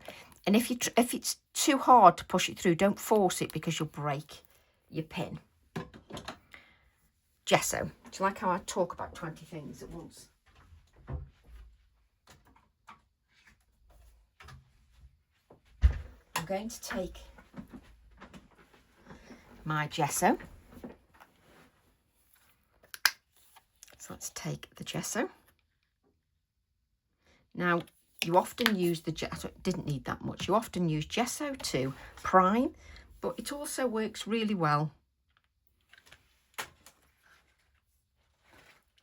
And if it's too hard to push it through, don't force it because you'll break your pin. Gesso. Do you like how I talk about 20 things at once? I'm going to take my gesso. So let's take the gesso. Now, you often use the gesso, didn't need that much. You often use gesso to prime, but it also works really well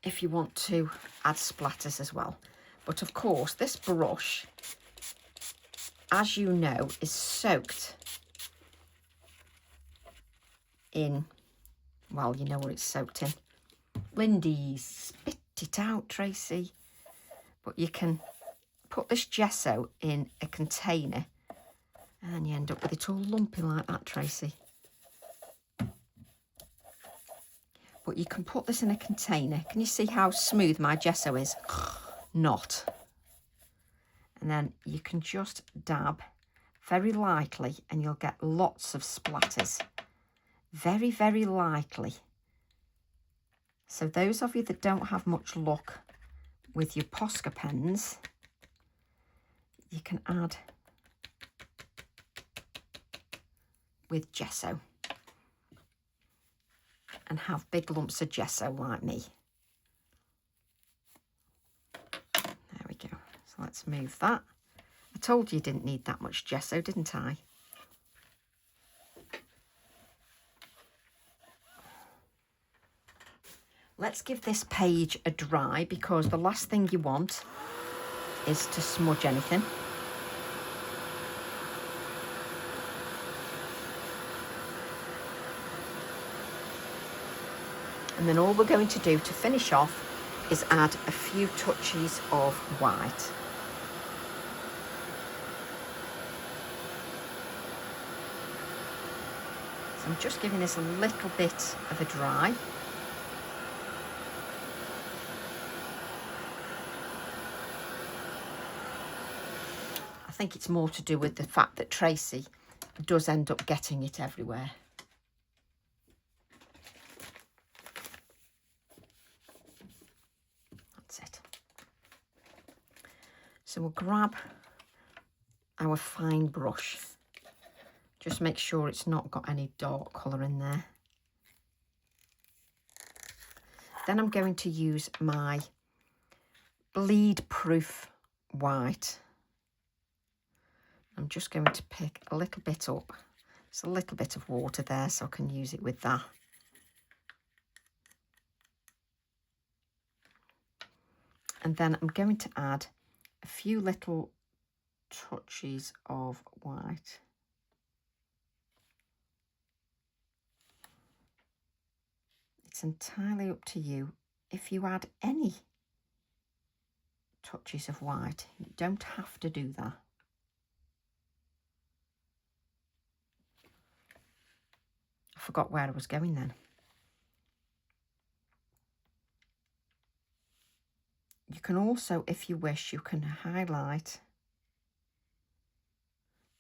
if you want to add splatters as well. But of course, this brush, as you know, is soaked in, well, you know what it's soaked in. Lindy's, spit it out, Tracy. But you can put this gesso in a container and then you end up with it all lumpy like that, Tracy. But you can put this in a container. Can you see how smooth my gesso is? Not. And then you can just dab very lightly and you'll get lots of splatters. Very, very lightly. So those of you that don't have much luck with your Posca pens, you can add with gesso and have big lumps of gesso like me. There we go. So let's move that. I told you you didn't need that much gesso, didn't I? Let's give this page a dry, because the last thing you want is to smudge anything. And then all we're going to do to finish off is add a few touches of white. So I'm just giving this a little bit of a dry. I think it's more to do with the fact that Tracy does end up getting it everywhere. That's it. So we'll grab our fine brush. Just make sure it's not got any dark colour in there. Then I'm going to use my bleed proof white. I'm just going to pick a little bit up. There's a little bit of water there, so I can use it with that. And then I'm going to add a few little touches of white. It's entirely up to you. If you add any touches of white, you don't have to do that. I forgot where I was going then. You can also, if you wish, you can highlight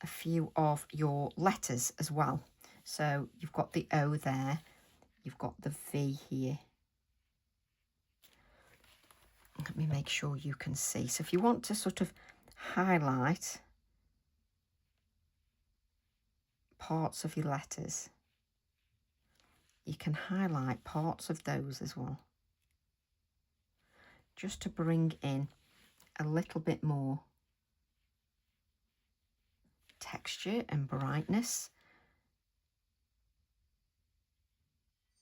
a few of your letters as well. So you've got the O there, you've got the V here. Let me make sure you can see. So if you want to sort of highlight parts of your letters, you can highlight parts of those as well, just to bring in a little bit more texture and brightness.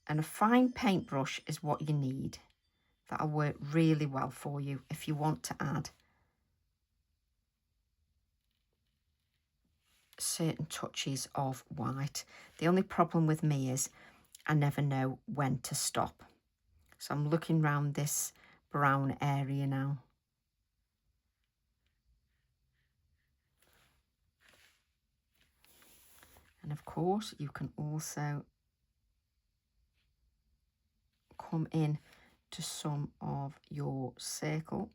And a fine paintbrush is what you need. That'll work really well for you if you want to add certain touches of white. The only problem with me is I never know when to stop. So I'm looking around this brown area now. And of course, you can also come in to some of your circle.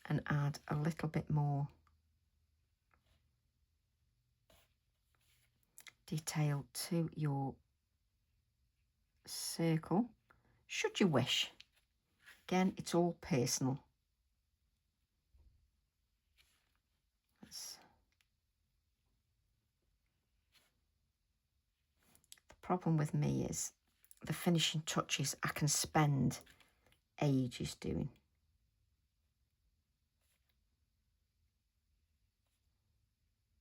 And add a little bit more detail to your circle, should you wish. Again, it's all personal. The problem with me is the finishing touches I can spend ages doing.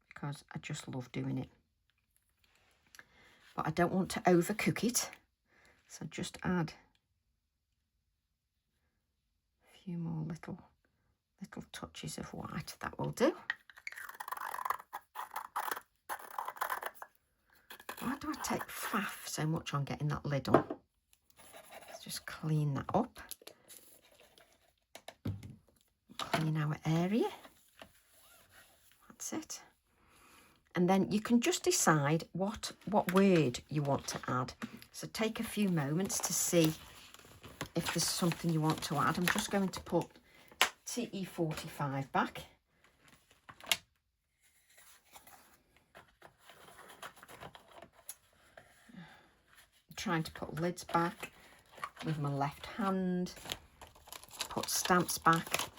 Because I just love doing it. But I don't want to overcook it. So just add a few more little touches of white. That will do. Why do I take faff so much on getting that lid on? Let's just clean that up. Clean our area. That's it. And then you can just decide what word you want to add. So take a few moments to see if there's something you want to add. I'm just going to put TE45 back. I'm trying to put lids back with my left hand. Put stamps back.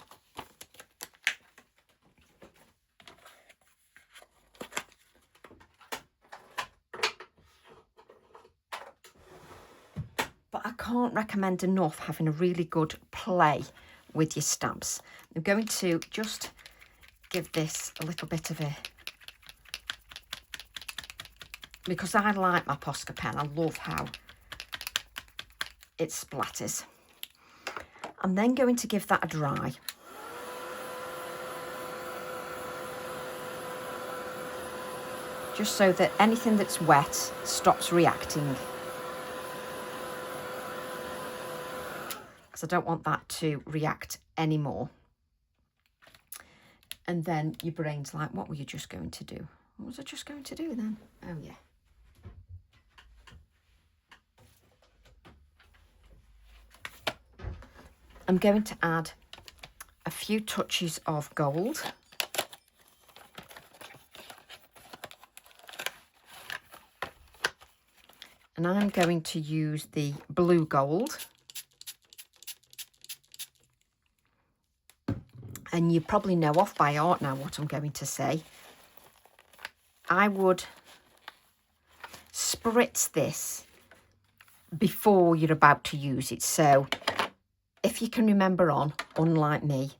But I can't recommend enough having a really good play with your stamps. I'm going to just give this a little bit of a... Because I like my Posca pen, I love how it splatters. I'm then going to give that a dry. Just so that anything that's wet stops reacting. I don't want that to react anymore. And then your brain's like, what were you just going to do? What was I just going to do then? Oh yeah. I'm going to add a few touches of gold. And I'm going to use the blue gold. And you probably know off by heart now what I'm going to say. I would spritz this before you're about to use it. So if you can remember on, unlike me,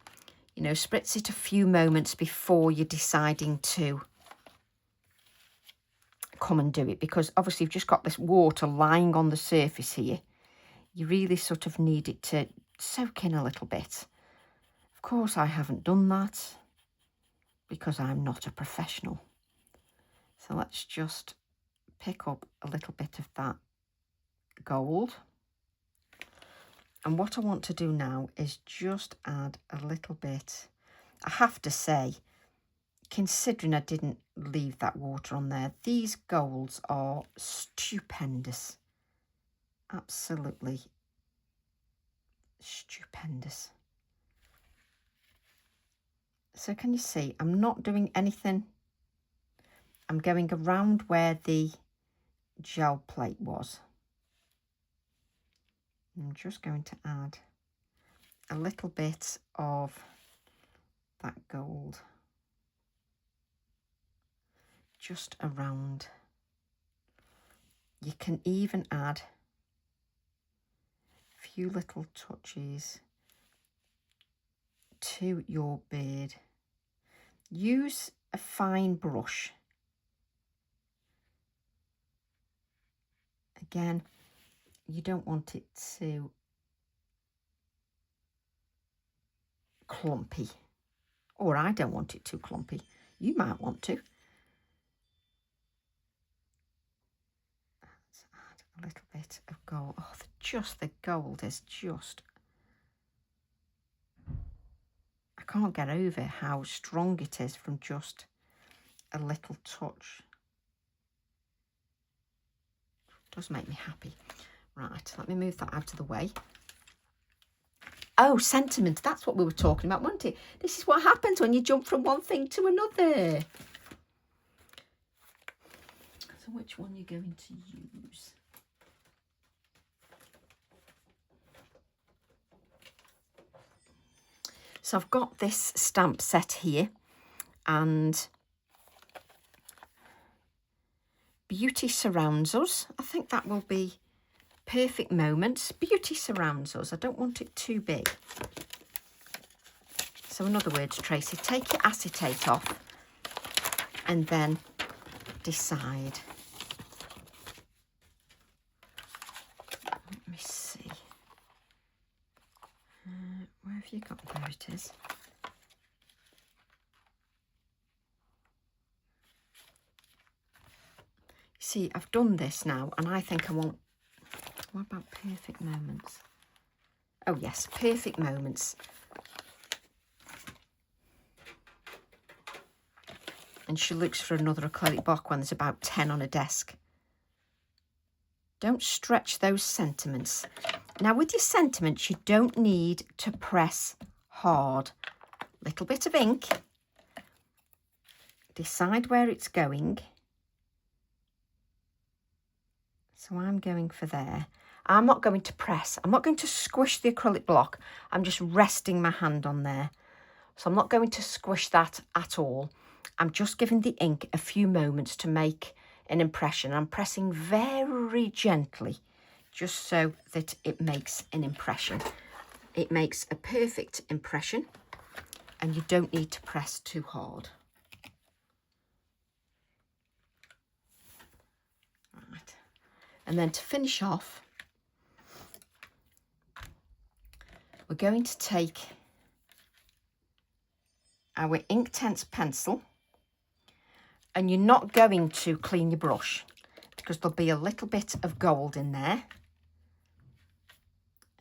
you know, spritz it a few moments before you're deciding to come and do it. Because obviously you've just got this water lying on the surface here. You really sort of need it to soak in a little bit. Of course, I haven't done that because I'm not a professional. So let's just pick up a little bit of that gold. And what I want to do now is just add a little bit. I have to say, considering I didn't leave that water on there, these golds are stupendous. Absolutely stupendous. So can you see, I'm not doing anything. I'm going around where the gel plate was. I'm just going to add a little bit of that gold just around. You can even add a few little touches to your beard. Use a fine brush. Again, you don't want it too clumpy, or I don't want it too clumpy. You might want to. Let's add a little bit of gold. Oh, just the gold is just, I can't get over how strong it is from just a little touch. It does make me happy. Right, let me move that out of the way. Oh, sentiment, that's what we were talking about, wasn't it? This is what happens when you jump from one thing to another. So which one are you going to use? So I've got this stamp set here, and Beauty Surrounds Us. I think that will be Perfect Moments. Beauty Surrounds Us. I don't want it too big. So in other words, Tracy, take your acetate off and then decide. Let me see. Where have you got? There it is. See, I've done this now, and I think I want... What about Perfect Moments? Oh, yes, Perfect Moments. And she looks for another acrylic block when there's about 10 on a desk. Don't stretch those sentiments. Now, with your sentiments, you don't need to press hard. Little bit of ink. Decide where it's going. So I'm going for there. I'm not going to press. I'm not going to squish the acrylic block. I'm just resting my hand on there. So I'm not going to squish that at all. I'm just giving the ink a few moments to make an impression. I'm pressing very gently, just so that it makes an impression. It makes a perfect impression, and you don't need to press too hard. Right. And then to finish off, we're going to take our Inktense pencil, and you're not going to clean your brush because there'll be a little bit of gold in there.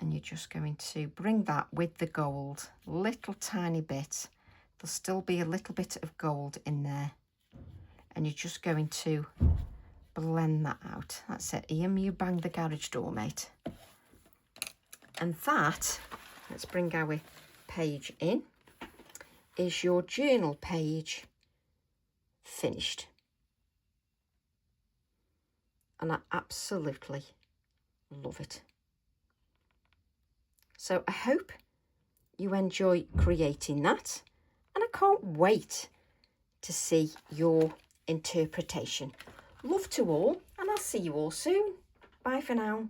And you're just going to bring that with the gold, little tiny bit. There'll still be a little bit of gold in there. And you're just going to blend that out. That's it. Ian, you bang the garage door, mate. And that, let's bring our page in, is your journal page finished. And I absolutely love it. So I hope you enjoy creating that, and I can't wait to see your interpretation. Love to all, and I'll see you all soon. Bye for now.